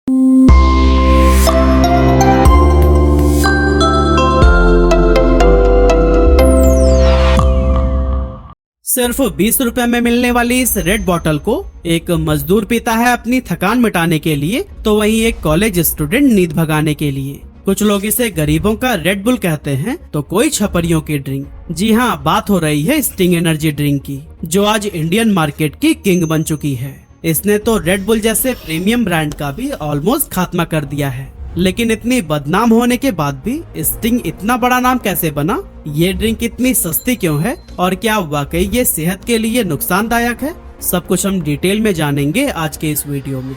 सिर्फ 20 रुपए में मिलने वाली इस रेड बॉटल को एक मजदूर पीता है अपनी थकान मिटाने के लिए, तो वहीं एक कॉलेज स्टूडेंट नींद भगाने के लिए। कुछ लोग इसे गरीबों का रेड बुल कहते हैं, तो कोई छपरियों की ड्रिंक। जी हाँ, बात हो रही है स्टिंग एनर्जी ड्रिंक की, जो आज इंडियन मार्केट की किंग बन चुकी है। इसने तो रेड बुल जैसे प्रीमियम ब्रांड का भी ऑलमोस्ट खात्मा कर दिया है। लेकिन इतनी बदनाम होने के बाद भी स्टिंग इतना बड़ा नाम कैसे बना? ये ड्रिंक इतनी सस्ती क्यों है और क्या वाकई ये सेहत के लिए नुकसानदायक है? सब कुछ हम डिटेल में जानेंगे आज के इस वीडियो में।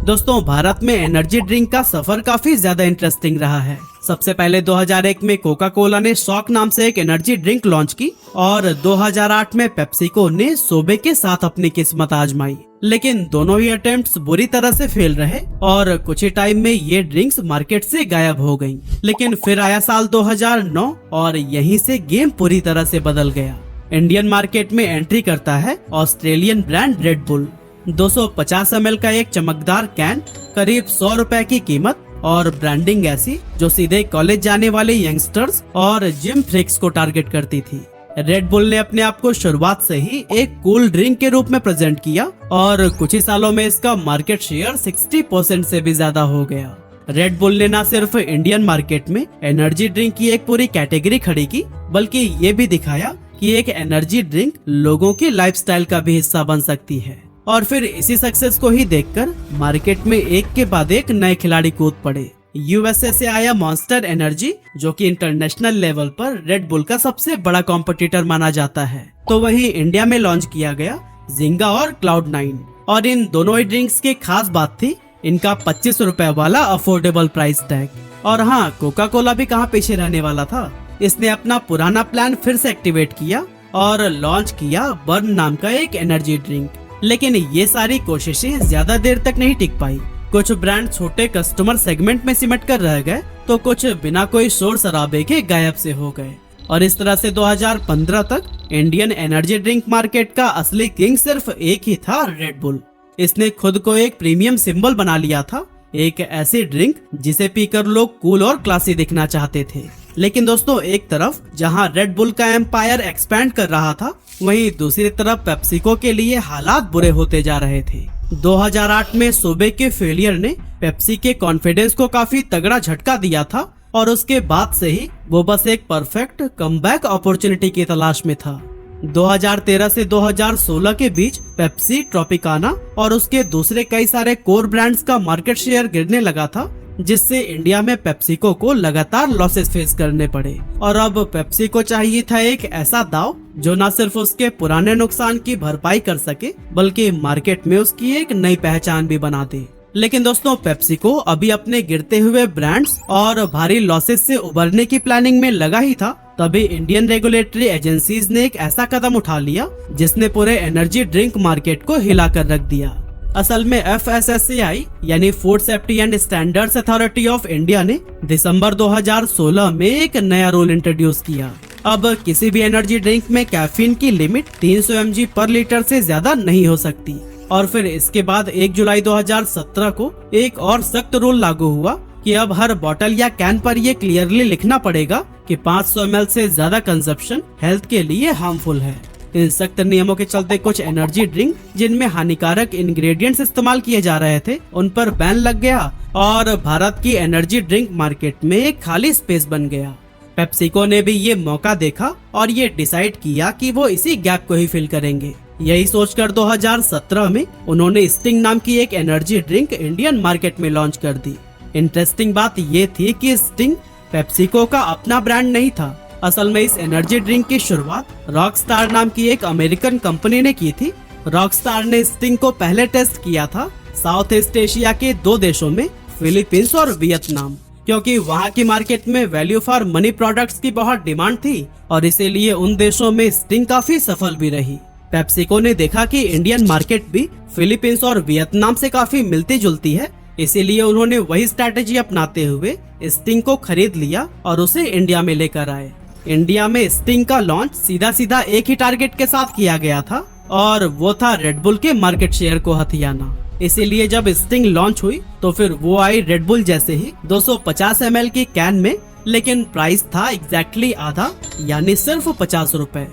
दोस्तों, भारत में एनर्जी ड्रिंक का सफर काफी ज्यादा इंटरेस्टिंग रहा है। सबसे पहले 2001 में कोका कोला ने शॉक नाम से एक एनर्जी ड्रिंक लॉन्च की और 2008 में पेप्सिको ने सोबे के साथ अपनी किस्मत आजमाई। लेकिन दोनों ही अटेम्प्ट्स बुरी तरह से फेल रहे और कुछ ही टाइम में ये ड्रिंक्स मार्केट से गायब हो गयी। लेकिन फिर आया साल 2009 और यहीं से गेम पूरी तरह से बदल गया। इंडियन मार्केट में एंट्री करता है Australian brand red bull. 250 ml का एक चमकदार कैन, करीब 100 रुपए की कीमत और ब्रांडिंग ऐसी जो सीधे कॉलेज जाने वाले यंगस्टर्स और जिम फ्रीक्स को टारगेट करती थी। रेड बुल ने अपने आप को शुरुआत से ही एक कूल ड्रिंक के रूप में प्रेजेंट किया और कुछ ही सालों में इसका मार्केट शेयर 60% से भी ज्यादा हो गया। रेड बुल ने न सिर्फ इंडियन मार्केट में एनर्जी ड्रिंक की एक पूरी कैटेगरी खड़ी की, बल्कि ये भी दिखाया कि एक एनर्जी ड्रिंक लोगों की लाइफस्टाइल का भी हिस्सा बन सकती है। और फिर इसी सक्सेस को ही देखकर मार्केट में एक के बाद एक नए खिलाड़ी कूद पड़े। यूएसए से आया मॉन्स्टर एनर्जी, जो कि इंटरनेशनल लेवल पर रेड बुल का सबसे बड़ा कॉम्पिटिटर माना जाता है। तो वहीं इंडिया में लॉन्च किया गया जिंगा और क्लाउड9। और इन दोनों ही ड्रिंक्स की खास बात थी इनका 25 रुपए वाला अफोर्डेबल प्राइस टैग। और हाँ, कोका कोला भी कहाँ पीछे रहने वाला था। इसने अपना पुराना प्लान फिर से एक्टिवेट किया और लॉन्च किया बर्न नाम का एक एनर्जी ड्रिंक। लेकिन ये सारी कोशिशें ज्यादा देर तक नहीं टिक पाई। कुछ ब्रांड छोटे कस्टमर सेगमेंट में सिमट कर रह गए, तो कुछ बिना कोई शोर शराबे के गायब से हो गए। और इस तरह से 2015 तक इंडियन एनर्जी ड्रिंक मार्केट का असली किंग सिर्फ एक ही था, रेड बुल। इसने खुद को एक प्रीमियम सिंबल बना लिया था, एक ऐसी ड्रिंक जिसे पीकर लोग कूल और क्लासी दिखना चाहते थे। लेकिन दोस्तों, एक तरफ जहां रेड बुल का एम्पायर एक्सपैंड कर रहा था, वहीं दूसरी तरफ पेप्सिको के लिए हालात बुरे होते जा रहे थे। 2008 में सोबे के फेलियर ने पेप्सी के कॉन्फिडेंस को काफी तगड़ा झटका दिया था और उसके बाद से ही वो बस एक परफेक्ट कमबैक अपॉर्चुनिटी की तलाश में था। 2013 से 2016 के बीच पेप्सी, ट्रॉपिकाना और उसके दूसरे कई सारे कोर ब्रांड्स का मार्केट शेयर गिरने लगा था, जिससे इंडिया में पेप्सिको को लगातार लॉसेस फेस करने पड़े। और अब पेप्सिको चाहिए था एक ऐसा दाव जो न सिर्फ उसके पुराने नुकसान की भरपाई कर सके, बल्कि मार्केट में उसकी एक नई पहचान भी बना दे। लेकिन दोस्तों, पेप्सिको अभी अपने गिरते हुए ब्रांड्स और भारी लॉसेस से उबरने की प्लानिंग में लगा ही था, तभी इंडियन रेगुलेटरी एजेंसीज ने एक ऐसा कदम उठा लिया जिसने पूरे एनर्जी ड्रिंक मार्केट को हिला कर रख दिया। असल में FSSAI यानी food safety and standards authority of India ने दिसंबर 2016 में एक नया रूल इंट्रोड्यूस किया। अब किसी भी एनर्जी ड्रिंक में कैफीन की लिमिट 300 mg पर लीटर से ज्यादा नहीं हो सकती। और फिर इसके बाद 1 जुलाई 2017 को एक और सख्त रूल लागू हुआ कि अब हर बोतल या कैन पर ये क्लियरली लिखना पड़ेगा कि 500 ml से ज्यादा कंजप्शन हेल्थ के लिए हार्मफुल है। इन सख्त नियमों के चलते कुछ एनर्जी ड्रिंक जिनमें हानिकारक इंग्रेडिएंट्स इस्तेमाल किए जा रहे थे, उन पर बैन लग गया और भारत की एनर्जी ड्रिंक मार्केट में एक खाली स्पेस बन गया। पेप्सिको ने भी ये मौका देखा और ये डिसाइड किया कि वो इसी गैप को ही फिल करेंगे। यही सोचकर 2017 में उन्होंने स्टिंग नाम की एक एनर्जी ड्रिंक इंडियन मार्केट में लॉन्च कर दी। इंटरेस्टिंग बात ये थी कि स्टिंग पेप्सिको का अपना ब्रांड नहीं था। असल में इस एनर्जी ड्रिंक की शुरुआत रॉकस्टार नाम की एक अमेरिकन कंपनी ने की थी। रॉकस्टार ने स्टिंग को पहले टेस्ट किया था साउथ ईस्ट एशिया के 2 देशों में, फिलीपींस और वियतनाम, क्योंकि वहाँ की मार्केट में वैल्यू फॉर मनी प्रोडक्ट्स की बहुत डिमांड थी और इसीलिए उन देशों में स्टिंग काफी सफल भी रही। पेप्सिको ने देखा कि इंडियन मार्केट भी फिलीपींस और वियतनाम से काफी मिलती जुलती है, इसीलिए उन्होंने वही स्ट्रैटेजी अपनाते हुए स्टिंग को खरीद लिया और उसे इंडिया में लेकर आए। इंडिया में स्टिंग का लॉन्च सीधा सीधा एक ही टारगेट के साथ किया गया था और वो था रेड बुल के मार्केट शेयर को हथियाना। इसीलिए जब स्टिंग लॉन्च हुई तो फिर वो आई रेड बुल जैसे ही 250 ml की कैन में, लेकिन प्राइस था एग्जैक्टली आधा, यानी सिर्फ 50 रुपए।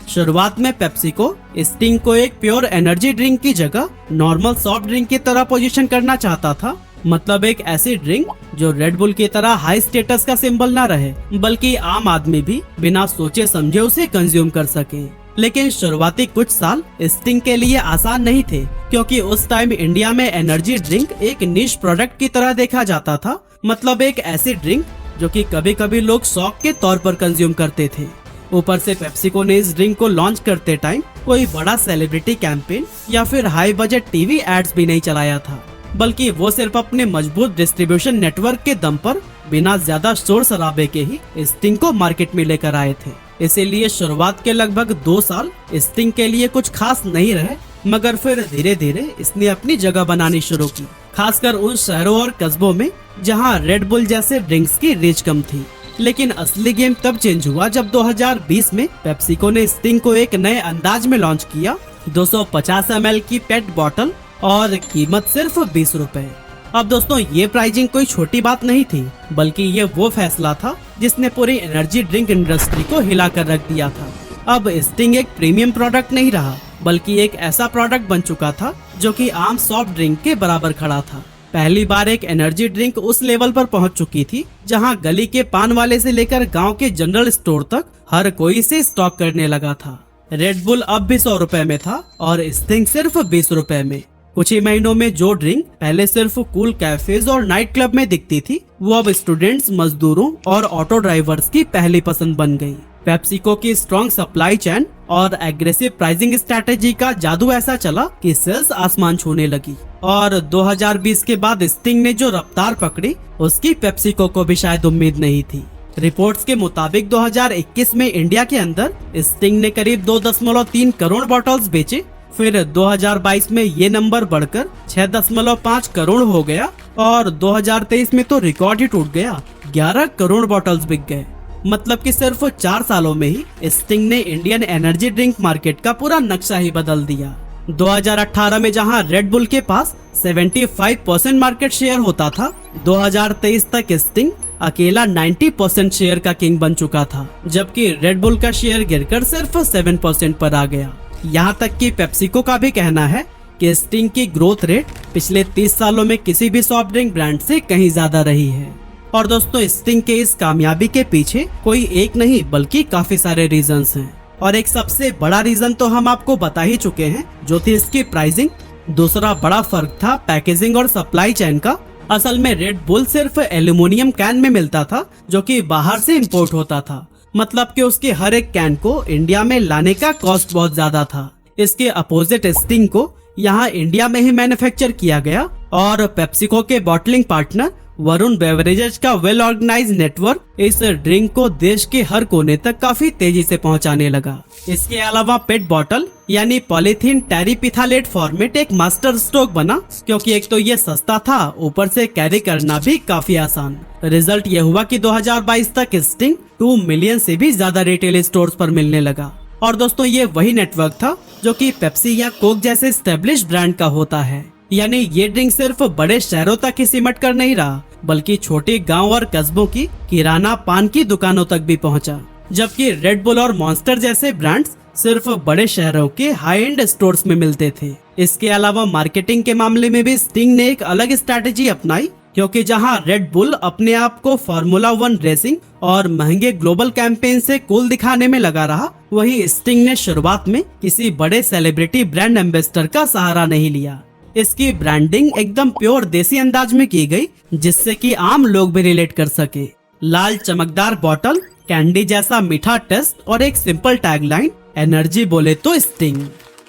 शुरुआत में पेप्सी को स्टिंग को एक प्योर एनर्जी ड्रिंक की जगह नॉर्मल सॉफ्ट ड्रिंक की तरह पोजीशन करना चाहता था, मतलब एक ऐसी ड्रिंक जो रेड बुल की तरह हाई स्टेटस का सिंबल ना रहे, बल्कि आम आदमी भी बिना सोचे समझे उसे कंज्यूम कर सके। लेकिन शुरुआती कुछ साल स्टिंग के लिए आसान नहीं थे, क्योंकि उस टाइम इंडिया में एनर्जी ड्रिंक एक निश प्रोडक्ट की तरह देखा जाता था, मतलब एक ऐसी ड्रिंक जो कि कभी कभी लोग शौक के तौर पर कंज्यूम करते थे। ऊपर से पेप्सिको ने इस ड्रिंक को लॉन्च करते टाइम कोई बड़ा सेलिब्रिटी कैंपेन या फिर हाई बजट टीवी एड्स भी नहीं चलाया था, बल्कि वो सिर्फ अपने मजबूत डिस्ट्रीब्यूशन नेटवर्क के दम पर बिना ज्यादा शोर शराबे के ही स्टिंग को मार्केट में लेकर आए थे। इसीलिए शुरुआत के लगभग 2 साल स्टिंग के लिए कुछ खास नहीं रहे, मगर फिर धीरे धीरे इसने अपनी जगह बनानी शुरू की, खासकर उन शहरों और कस्बों में जहां रेड बुल जैसे ड्रिंक्स की रीच कम थी। लेकिन असली गेम तब चेंज हुआ जब 2020 में पेप्सिको ने स्टिंग को एक नए अंदाज में लॉन्च किया। 250 ml की पेट बॉटल और कीमत सिर्फ 20 रुपए। अब दोस्तों, ये प्राइसिंग कोई छोटी बात नहीं थी, बल्कि ये वो फैसला था जिसने पूरी एनर्जी ड्रिंक इंडस्ट्री को हिला कर रख दिया था। अब स्टिंग एक प्रीमियम प्रोडक्ट नहीं रहा, बल्कि एक ऐसा प्रोडक्ट बन चुका था जो कि आम सॉफ्ट ड्रिंक के बराबर खड़ा था। पहली बार एक एनर्जी ड्रिंक उस लेवल पर पहुंच चुकी थी जहां गली के पान वाले से लेकर गांव के जनरल स्टोर तक हर कोई इसे स्टॉक करने लगा था। रेड बुल अब भी 100 रुपए में था और स्टिंग सिर्फ 20 रुपए में। कुछ ही महीनों में जो ड्रिंक पहले सिर्फ कूल कैफेज और नाइट क्लब में दिखती थी, वो अब स्टूडेंट्स, मजदूरों और ऑटो ड्राइवर्स की पहली पसंद बन गई। पेप्सिको की स्ट्रॉन्ग सप्लाई चेन और एग्रेसिव प्राइसिंग स्ट्रैटेजी का जादू ऐसा चला कि सेल्स आसमान छूने लगी। और 2020 के बाद स्टिंग ने जो रफ्तार पकड़ी, उसकी पेप्सिको को भी शायद उम्मीद नहीं थी। रिपोर्ट्स के मुताबिक 2021 में इंडिया के अंदर स्टिंग ने करीब 2.3 करोड़ बॉटल्स बेचे। फिर 2022 में ये नंबर बढ़कर 6.5 करोड़ हो गया और 2023 में तो रिकॉर्ड ही टूट गया, 11 करोड़ बॉटल्स बिक गए। मतलब कि सिर्फ 4 सालों में ही स्टिंग ने इंडियन एनर्जी ड्रिंक मार्केट का पूरा नक्शा ही बदल दिया। 2018 में जहां रेड बुल के पास 75% मार्केट शेयर होता था, 2023 तक स्टिंग अकेला 90% शेयर का किंग बन चुका था, जबकि रेड बुल का शेयर गिरकर सिर्फ 7% पर आ गया। यहाँ तक कि पेप्सिको का भी कहना है कि स्टिंग की ग्रोथ रेट पिछले 30 सालों में किसी भी सॉफ्ट ड्रिंक ब्रांड से कहीं ज्यादा रही है। और दोस्तों, स्टिंग के इस कामयाबी के पीछे कोई एक नहीं बल्कि काफी सारे रीजंस हैं। और एक सबसे बड़ा रीजन तो हम आपको बता ही चुके हैं, जो थी इसकी प्राइसिंग। दूसरा बड़ा फर्क था पैकेजिंग और सप्लाई चेन का। असल में रेड बुल सिर्फ एल्यूमिनियम कैन में मिलता था, जो कि बाहर से इंपोर्ट होता था, मतलब कि उसके हर एक कैन को इंडिया में लाने का कॉस्ट बहुत ज्यादा था। इसके अपोजिट स्टिंग को यहाँ इंडिया में ही मैन्युफैक्चर किया गया और पेप्सिको के बॉटलिंग पार्टनर वरुण बेवरेजेस का वेल ऑर्गेनाइज नेटवर्क इस ड्रिंक को देश के हर कोने तक काफी तेजी से पहुंचाने लगा। इसके अलावा पेट बॉटल यानी पॉलीथीन टेरिपिथालेट फॉर्मेट एक मास्टर स्ट्रोक बना, क्योंकि एक तो ये सस्ता था, ऊपर से कैरी करना भी काफी आसान। रिजल्ट ये हुआ कि 2022 तक स्टिंग 2 मिलियन से भी ज्यादा रिटेल स्टोर्स पर मिलने लगा। और दोस्तों, ये वही नेटवर्क था जो कि पेप्सी या कोक जैसे एस्टेब्लिश ब्रांड का होता है। यानी ये ड्रिंक सिर्फ बड़े शहरों तक ही सिमट कर नहीं रहा, बल्कि छोटे गांव और कस्बों की किराना पान की दुकानों तक भी पहुंचा। जबकि रेड बुल और मॉन्स्टर जैसे ब्रांड्स सिर्फ बड़े शहरों के हाई एंड स्टोर्स में मिलते थे। इसके अलावा मार्केटिंग के मामले में भी स्टिंग ने एक अलग स्ट्रैटेजी अपनाई, क्योंकि जहां रेड बुल अपने आप को फार्मूला 1 रेसिंग और महंगे ग्लोबल कैंपेन से कूल दिखाने में लगा रहा, वहीं स्टिंग ने शुरुआत में किसी बड़े सेलिब्रिटी ब्रांड एम्बेसडर का सहारा नहीं लिया। इसकी ब्रांडिंग एकदम प्योर देसी अंदाज में की गई, जिससे कि आम लोग भी रिलेट कर सके। लाल चमकदार बॉटल, कैंडी जैसा मीठा टेस्ट और एक सिंपल टैगलाइन, एनर्जी बोले तो स्टिंग।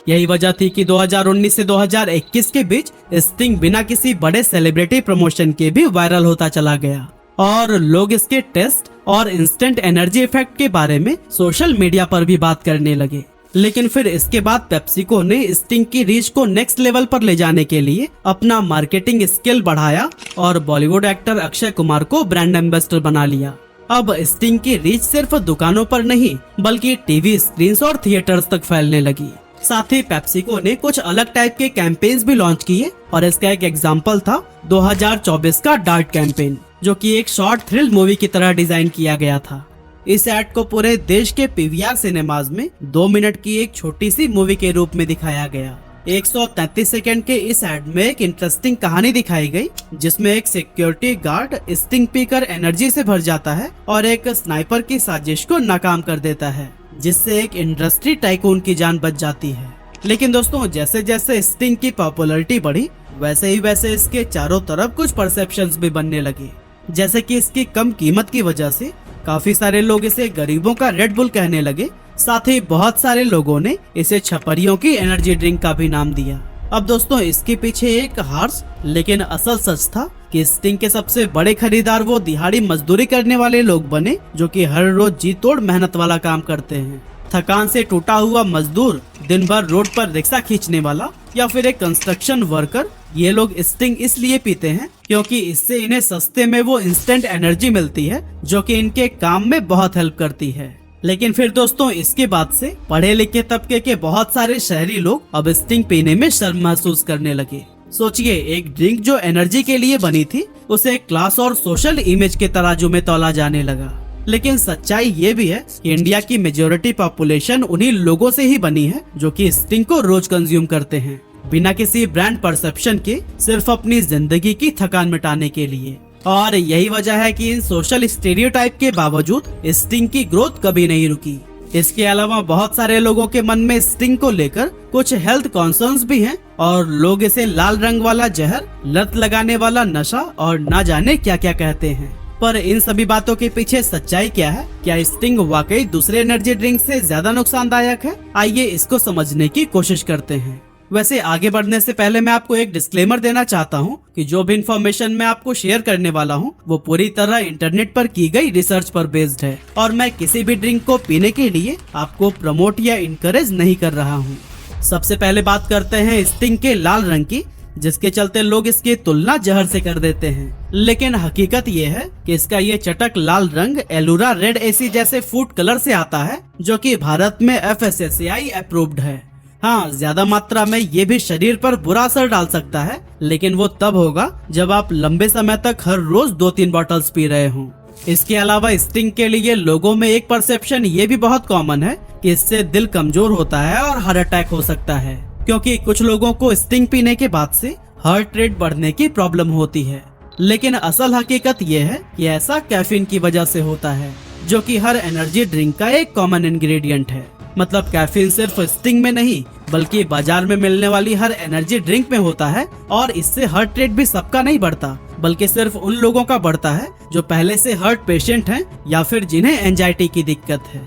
यही वजह थी कि 2019 से 2021 के बीच स्टिंग बिना किसी बड़े सेलिब्रिटी प्रमोशन के भी वायरल होता चला गया और लोग इसके टेस्ट और इंस्टेंट एनर्जी इफेक्ट के बारे में सोशल मीडिया पर भी बात करने लगे। लेकिन फिर इसके बाद पेप्सिको ने स्टिंग की रीच को नेक्स्ट लेवल पर ले जाने के लिए अपना मार्केटिंग स्किल बढ़ाया और बॉलीवुड एक्टर अक्षय कुमार को ब्रांड एम्बेसडर बना लिया। अब स्टिंग की रीच सिर्फ दुकानों पर नहीं, बल्कि टीवी स्क्रीन्स और थिएटर्स तक फैलने लगी। साथ ही पेप्सिको ने कुछ अलग टाइप के कैंपेन्स भी लॉन्च किए और इसका एक एग्जाम्पल था 2024 का डार्ट कैंपेन, जो कि एक शॉर्ट थ्रिल मूवी की तरह डिजाइन किया गया था। इस एड को पूरे देश के पीवीआर सिनेमाज में 2 मिनट की एक छोटी सी मूवी के रूप में दिखाया गया। 133 सेकंड के इस एड में एक इंटरेस्टिंग कहानी दिखाई गई, जिसमें एक सिक्योरिटी गार्ड स्टिंग पीकर एनर्जी से भर जाता है और एक स्नाइपर की साजिश को नाकाम कर देता है, जिससे एक इंडस्ट्री टाइकून की जान बच जाती है। लेकिन दोस्तों, जैसे जैसे स्टिंग की पॉपुलैरिटी बढ़ी, वैसे इसके चारों तरफ कुछ परसेप्शंस भी बनने लगे, जैसे कि इसकी कम कीमत की वजह से काफी सारे लोग इसे गरीबों का रेड बुल कहने लगे। साथ ही बहुत सारे लोगों ने इसे छपरियों की एनर्जी ड्रिंक का भी नाम दिया। अब दोस्तों, इसके पीछे एक हार्श लेकिन असल सच था कि स्टिंग के सबसे बड़े खरीदार वो दिहाड़ी मजदूरी करने वाले लोग बने, जो कि हर रोज जी तोड़ मेहनत वाला काम करते हैं। थकान से टूटा हुआ मजदूर, दिन भर रोड पर रिक्शा खींचने वाला या फिर एक कंस्ट्रक्शन वर्कर, ये लोग स्टिंग इसलिए पीते हैं क्योंकि इससे इन्हें सस्ते में वो इंस्टेंट एनर्जी मिलती है, जो कि इनके काम में बहुत हेल्प करती है। लेकिन फिर दोस्तों, इसके बाद से पढ़े लिखे तबके के बहुत सारे शहरी लोग अब स्टिंग पीने में शर्म महसूस करने लगे। सोचिए, एक ड्रिंक जो एनर्जी के लिए बनी थी, उसे क्लास और सोशल इमेज के तराजू में तौला जाने लगा। लेकिन सच्चाई ये भी है कि इंडिया की मेजोरिटी पॉपुलेशन उन्हीं लोगों से ही बनी है जो कि स्टिंग को रोज कंज्यूम करते हैं, बिना किसी ब्रांड परसेप्शन के, सिर्फ अपनी जिंदगी की थकान मिटाने के लिए। और यही वजह है कि इन सोशल स्टीरियोटाइप के बावजूद स्टिंग की ग्रोथ कभी नहीं रुकी। इसके अलावा बहुत सारे लोगों के मन में स्टिंग को लेकर कुछ हेल्थ कॉन्सर्न्स भी हैं और लोग इसे लाल रंग वाला जहर, लत लगाने वाला नशा और ना जाने क्या क्या कहते हैं। पर इन सभी बातों के पीछे सच्चाई क्या है? क्या स्टिंग वाकई दूसरे एनर्जी ड्रिंक से ज्यादा नुकसानदायक है? आइए इसको समझने की कोशिश करते हैं। वैसे आगे बढ़ने से पहले मैं आपको एक डिस्क्लेमर देना चाहता हूँ कि जो भी इन्फॉर्मेशन मैं आपको शेयर करने वाला हूँ वो पूरी तरह इंटरनेट पर की गई रिसर्च पर बेस्ड है और मैं किसी भी ड्रिंक को पीने के लिए आपको प्रमोट या इनकरेज नहीं कर रहा हूँ। सबसे पहले बात करते हैं स्टिंग के लाल रंग की, जिसके चलते लोग इसकी तुलना जहर से कर देते हैं। लेकिन हकीकत ये है कि इसका ये चटक लाल रंग एलुरा रेड एसी जैसे फूड कलर से आता है, जो कि भारत में FSSAI अप्रूव्ड है। हाँ, ज्यादा मात्रा में ये भी शरीर पर बुरा असर डाल सकता है, लेकिन वो तब होगा जब आप लंबे समय तक हर रोज 2-3 बॉटल्स पी रहे हों। इसके अलावा स्टिंग के लिए लोगों में एक परसेप्शन ये भी बहुत कॉमन है कि इससे दिल कमजोर होता है और हार्ट अटैक हो सकता है, क्योंकि कुछ लोगों को स्टिंग पीने के बाद से हार्ट रेट बढ़ने की प्रॉब्लम होती है। लेकिन असल हकीकत ये है कि ऐसा कैफीन की वजह से होता है, जो कि हर एनर्जी ड्रिंक का एक कॉमन इंग्रेडिएंट है। मतलब कैफीन सिर्फ स्टिंग में नहीं, बल्कि बाजार में मिलने वाली हर एनर्जी ड्रिंक में होता है और इससे हार्ट रेट भी सबका नहीं बढ़ता, बल्कि सिर्फ उन लोगों का बढ़ता है जो पहले से हार्ट पेशेंट हैं या फिर जिन्हें एंजाइटी की दिक्कत है।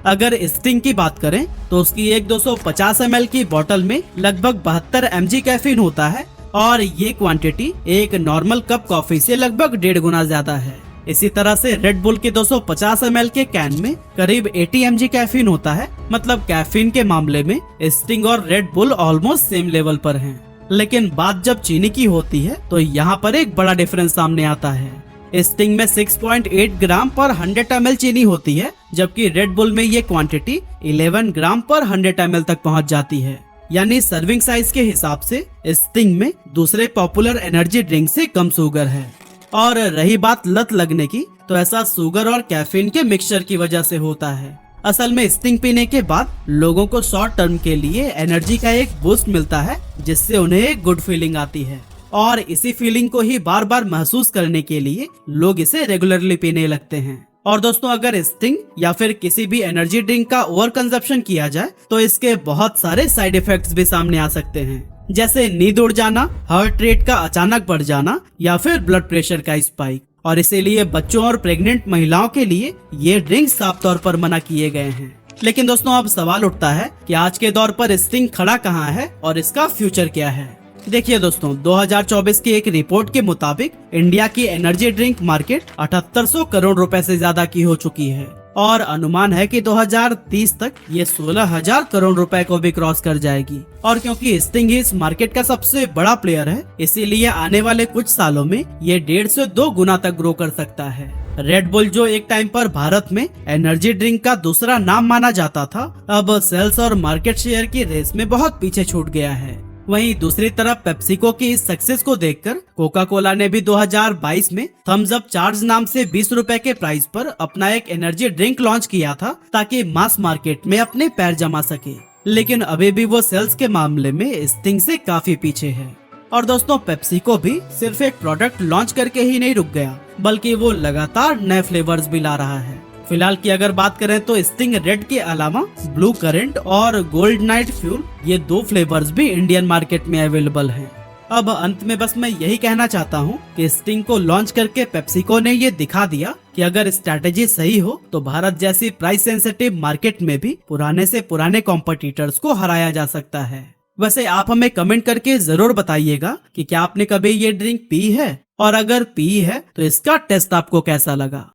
अगर स्टिंग की बात करें तो उसकी एक 250 ml की बोतल में लगभग 72 mg कैफीन होता है और ये क्वांटिटी एक नॉर्मल कप कॉफी से लगभग 1.5 गुना ज्यादा है। इसी तरह से रेड बुल के 250 ml के कैन में करीब 80 mg कैफीन होता है। मतलब कैफीन के मामले में स्टिंग और red bull almost same level पर हैं। लेकिन बात जब चीनी की होती है तो यहाँ पर एक बड़ा डिफरेंस सामने आता है। स्टिंग में 6.8 ग्राम पर 100 ml चीनी होती है, जबकि रेड बुल में ये क्वांटिटी 11 ग्राम पर 100 ml तक पहुँच जाती है। यानी सर्विंग साइज के हिसाब से स्टिंग में दूसरे पॉपुलर एनर्जी ड्रिंक से कम शुगर है। और रही बात लत लगने की, तो ऐसा शुगर और कैफीन के मिक्सचर की वजह से होता है। असल में स्टिंग पीने के बाद लोगों को शॉर्ट टर्म के लिए एनर्जी का एक बूस्ट मिलता है, जिससे उन्हें एक गुड फीलिंग आती है और इसी फीलिंग को ही बार बार महसूस करने के लिए लोग इसे रेगुलरली पीने लगते हैं। और दोस्तों, अगर स्टिंग या फिर किसी भी एनर्जी ड्रिंक का ओवर कंजप्शन किया जाए तो इसके बहुत सारे साइड इफेक्ट्स भी सामने आ सकते हैं, जैसे नींद उड़ जाना, हार्ट रेट का अचानक बढ़ जाना या फिर ब्लड प्रेशर का स्पाइक। और इसीलिए बच्चों और प्रेग्नेंट महिलाओं के लिए ये ड्रिंक साफ तौर पर मना किए गए हैं। लेकिन दोस्तों, अब सवाल उठता है कि आज के दौर पर स्टिंग खड़ा कहाँ है और इसका फ्यूचर क्या है। देखिए दोस्तों, 2024 की एक रिपोर्ट के मुताबिक इंडिया की एनर्जी ड्रिंक मार्केट 7800 करोड़ रुपए से ज्यादा की हो चुकी है और अनुमान है कि 2030 तक ये 16,000 करोड़ रुपए को भी क्रॉस कर जाएगी। और क्योंकि स्टिंग ही इस मार्केट का सबसे बड़ा प्लेयर है, इसीलिए आने वाले कुछ सालों में ये 1.5 से 2 गुना तक ग्रो कर सकता है। रेड बुल, जो एक टाइम पर भारत में एनर्जी ड्रिंक का दूसरा नाम माना जाता था, अब सेल्स और मार्केट शेयर की रेस में बहुत पीछे छूट गया है। वहीं दूसरी तरफ पेप्सिको की इस सक्सेस को देखकर कोका कोला ने भी 2022 में थम्स अप चार्ज नाम से 20 रुपए के प्राइस पर अपना एक एनर्जी ड्रिंक लॉन्च किया था, ताकि मास मार्केट में अपने पैर जमा सके। लेकिन अभी भी वो सेल्स के मामले में स्टिंग से काफी पीछे है। और दोस्तों, पेप्सिको भी सिर्फ एक प्रोडक्ट लॉन्च करके ही नहीं रुक गया, बल्कि वो लगातार नए फ्लेवर्स भी ला रहा है। फिलहाल की अगर बात करें तो स्टिंग रेड के अलावा ब्लू करंट और गोल्ड नाइट फ्यूल, ये 2 फ्लेवर्स भी इंडियन मार्केट में अवेलेबल हैं। अब अंत में बस मैं यही कहना चाहता हूँ कि स्टिंग को लॉन्च करके पेप्सिको ने ये दिखा दिया कि अगर स्ट्रैटेजी सही हो तो भारत जैसी प्राइस सेंसिटिव मार्केट में भी पुराने से पुराने कॉम्पिटिटर्स को हराया जा सकता है। वैसे आप हमें कमेंट करके जरूर बताइएगा कि क्या आपने कभी ये ड्रिंक पी है, और अगर पी है तो इसका टेस्ट आपको कैसा लगा।